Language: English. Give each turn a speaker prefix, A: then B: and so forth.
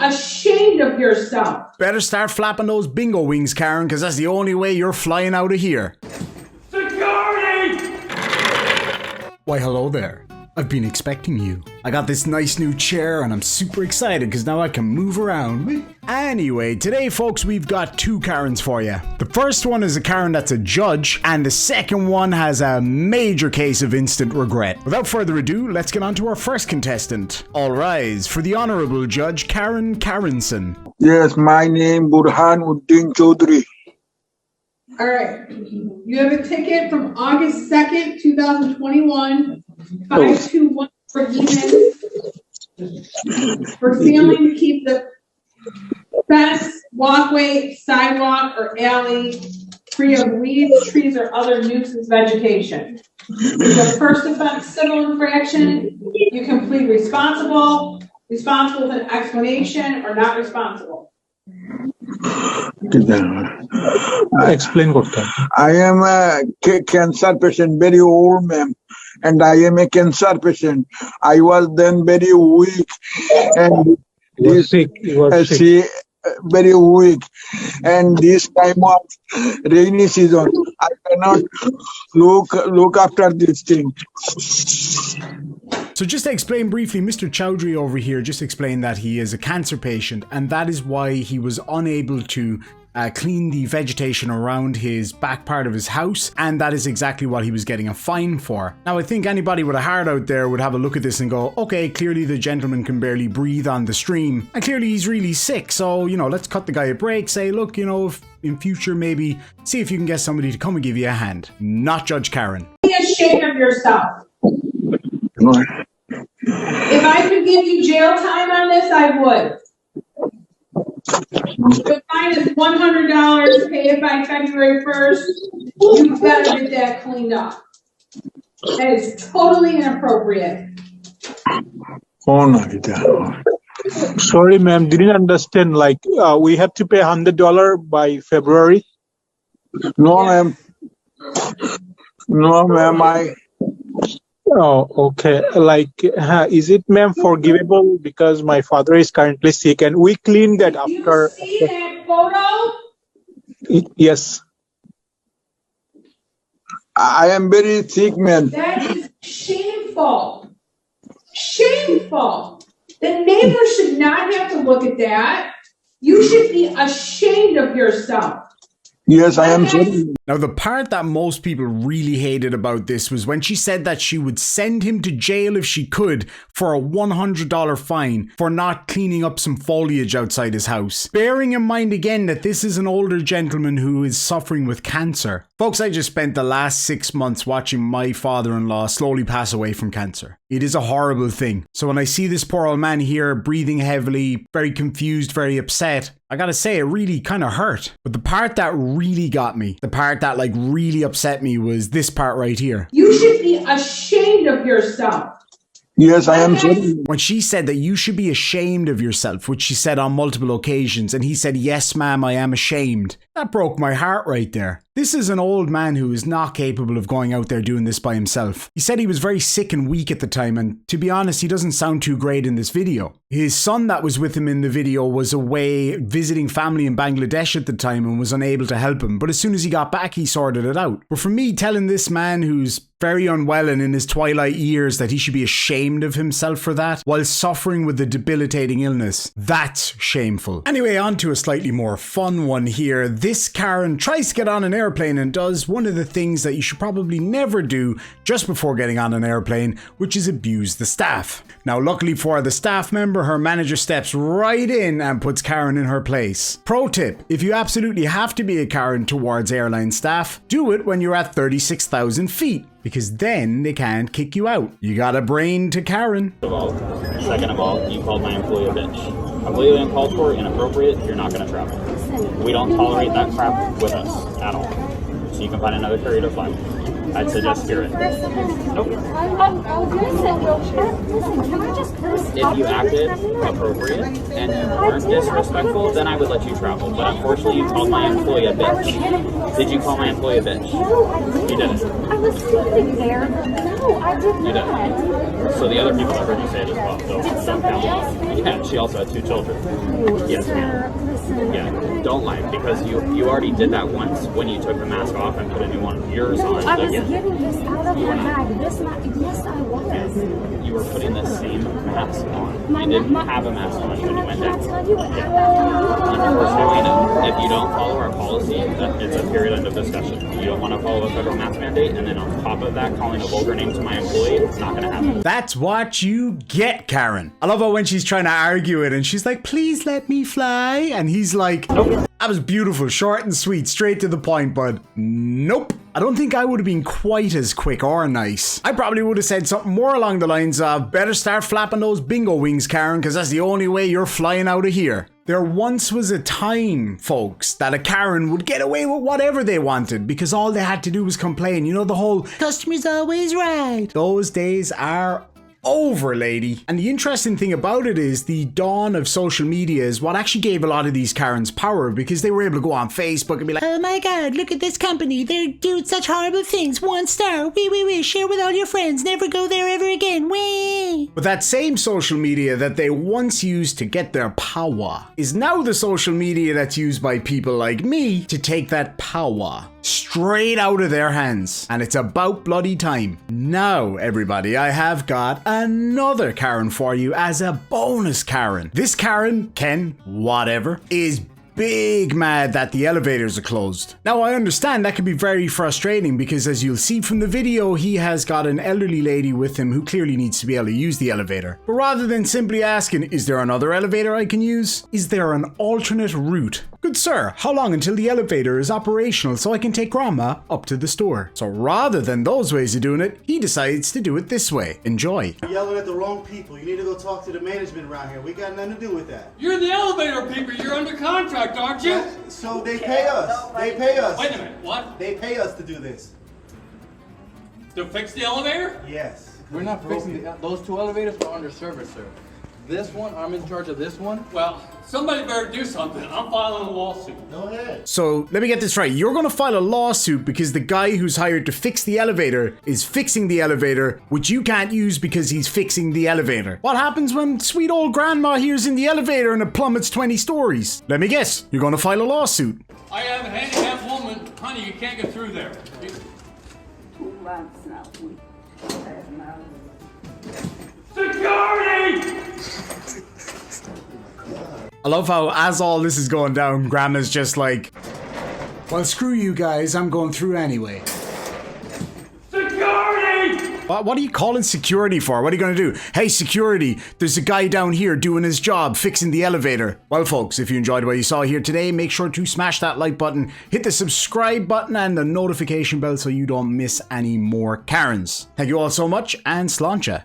A: ashamed of yourself.
B: Better start flapping those bingo wings, Karen, because that's the only way you're flying out of here.
A: Security!
B: Why, hello there. I've been expecting you. I got this nice new chair and I'm super excited because now I can move around. Anyway, today folks, we've got two Karens for you. The first one is a Karen that's a judge, and the second one has a major case of instant regret. Without further ado, let's get on to our first contestant. All rise for the Honorable Judge Karen Karenson.
C: Yes, my name Burhan Uddin Chaudhary.
A: All right. You have a ticket from August 2nd, 2021, 521 for Heman, for failing to keep the fence, walkway, sidewalk, or alley free of weeds, trees, or other nuisance vegetation. The first offense, civil infraction, you can plead responsible with an explanation, or not responsible.
D: Explain what time.
C: I am a cancer patient, very old ma'am, and I am a cancer patient. I was then very weak, and very weak, and this time of rainy season, I cannot look after this thing.
B: So just to explain briefly, Mr. Chowdhury over here just explained that he is a cancer patient, and that is why he was unable to clean the vegetation around his back part of his house, and that is exactly what he was getting a fine for. Now, I think anybody with a heart out there would have a look at this and go, okay, clearly the gentleman can barely breathe on the stream, and clearly he's really sick, so, you know, let's cut the guy a break, say, look, you know, if in future maybe see if you can get somebody to come and give you a hand. Not Judge Karen.
A: Be ashamed of yourself. If I could give you jail time on this, I would. The fine is $100, pay it by February 1st. You better get that cleaned up. That is totally inappropriate.
C: Oh, no.
D: Sorry, ma'am, didn't understand. Like, we have to pay $100 by February?
C: No, ma'am. No, ma'am,
D: Oh, okay. Like, is it, ma'am, forgivable because my father is currently sick and we cleaned that after?
A: You see that photo?
D: Yes.
C: I am very sick, man.
A: That is shameful. Shameful. The neighbor should not have to look at that. You should be ashamed of yourself.
C: Yes, I am sorry.
B: Now, the part that most people really hated about this was when she said that she would send him to jail if she could for a $100 fine for not cleaning up some foliage outside his house. Bearing in mind again that this is an older gentleman who is suffering with cancer. Folks, I just spent the last 6 months watching my father-in-law slowly pass away from cancer. It is a horrible thing. So when I see this poor old man here breathing heavily, very confused, very upset, I gotta say, it really kind of hurt. But the part that really got me, the part that like really upset me was this part right here.
A: You should be ashamed of yourself.
C: Yes, I am sorry.
B: When she said that you should be ashamed of yourself, which she said on multiple occasions, and he said, yes, ma'am, I am ashamed. That broke my heart right there. This is an old man who is not capable of going out there doing this by himself. He said he was very sick and weak at the time, and to be honest, he doesn't sound too great in this video. His son that was with him in the video was away visiting family in Bangladesh at the time and was unable to help him, but as soon as he got back, he sorted it out. But for me, telling this man who's very unwell and in his twilight years that he should be ashamed of himself for that while suffering with a debilitating illness, that's shameful. Anyway, on to a slightly more fun one here. This Karen tries to get on an airplane and does one of the things that you should probably never do just before getting on an airplane, which is abuse the staff. Now, luckily for the staff member, her manager steps right in and puts Karen in her place. Pro tip, if you absolutely have to be a Karen towards airline staff, do it when you're at 36,000 feet. Because then they can't kick you out. You got a brain to Karen.
E: Second of all, you called my employee a bitch. Completely uncalled for, inappropriate, you're not going to travel. We don't tolerate that crap with us at all. So you can find another courier to fly. I'd suggest hear it. Nope.
F: Listen, can I just
E: If you acted appropriate and you weren't disrespectful, then I would let you travel. But unfortunately, you called my employee a bitch. Did you call my employee a bitch?
F: No, I didn't.
E: You didn't.
F: I was sleeping there. No, I did
E: You
F: not.
E: didn't. So the other people I heard you say it as well. So
F: Did
E: don't
F: somebody
E: count.
F: else say it?
E: Yeah, she also had 2 children. Yes,
F: Sir,
E: ma'am.
F: listen.
E: Yeah, don't lie because you already did that once when you took the mask off and put a new one of yours
F: No,
E: on
F: I was
E: again.
F: getting this out of my bag. Yes, I was.
E: You were putting the same mask on.
F: My-
E: You didn't
F: my-
E: have a mask on when you went
F: Can I
E: down.
F: tell you what happened?
E: Unfortunately, if you don't follow our policy, it's a period end of discussion. You don't want to follow a federal mask mandate, and then on top of that, calling a vulgar name to my employee, it's not going to happen.
B: That's what you get, Karen. I love how when she's trying to argue it and she's like, please let me fly. And he's like, nope. That was beautiful, short and sweet, straight to the point, but nope. I don't think I would have been quite as quick or nice. I probably would have said something more along the lines of, better start flapping those bingo wings, Karen, because that's the only way you're flying out of here. There once was a time, folks, that a Karen would get away with whatever they wanted because all they had to do was complain. You know, the whole customer's always right. Those days are over, lady. And the interesting thing about it is the dawn of social media is what actually gave a lot of these Karens power because they were able to go on Facebook and be like, oh my god, look at this company. They're doing such horrible things. 1 star. Wee. Share with all your friends. Never go there ever again. Wee. But that same social media that they once used to get their power is now the social media that's used by people like me to take that power straight out of their hands. And it's about bloody time. Now, everybody, I have got another Karen for you as a bonus Karen. This Karen, Ken, whatever, is big mad that the elevators are closed. Now, I understand that can be very frustrating because as you'll see from the video, he has got an elderly lady with him who clearly needs to be able to use the elevator. But rather than simply asking, is there another elevator I can use? Is there an alternate route? Good sir, how long until the elevator is operational so I can take grandma up to the store? So rather than those ways of doing it, he decides to do it this way. Enjoy.
G: You're yelling at the wrong people. You need to go talk to the management around here. We got nothing to do with that.
H: You're the elevator people. You're under contract, aren't you?
G: So they pay us. They pay us.
H: Wait a minute. What?
G: They pay us to do this.
H: To fix the elevator?
G: Yes.
I: We're not fixing those 2 elevators are under service, sir. This one, I'm in charge of this one.
H: Well, somebody better do something. I'm filing a lawsuit.
G: Go ahead.
B: So let me get this right. You're going to file a lawsuit because the guy who's hired to fix the elevator is fixing the elevator, which you can't use because he's fixing the elevator. What happens when sweet old grandma hears in the elevator and it plummets 20 stories? Let me guess. You're going to file a lawsuit.
H: I have a handicapped woman. Honey, you can't get through there.
J: 2 months now. We have now.
H: Security!
B: I love how as all this is going down, grandma's just like, well, screw you guys. I'm going through anyway.
H: Security!
B: What are you calling security for? What are you going to do? Hey, security, there's a guy down here doing his job, fixing the elevator. Well, folks, if you enjoyed what you saw here today, make sure to smash that like button, hit the subscribe button and the notification bell so you don't miss any more Karens. Thank you all so much, and sláinte.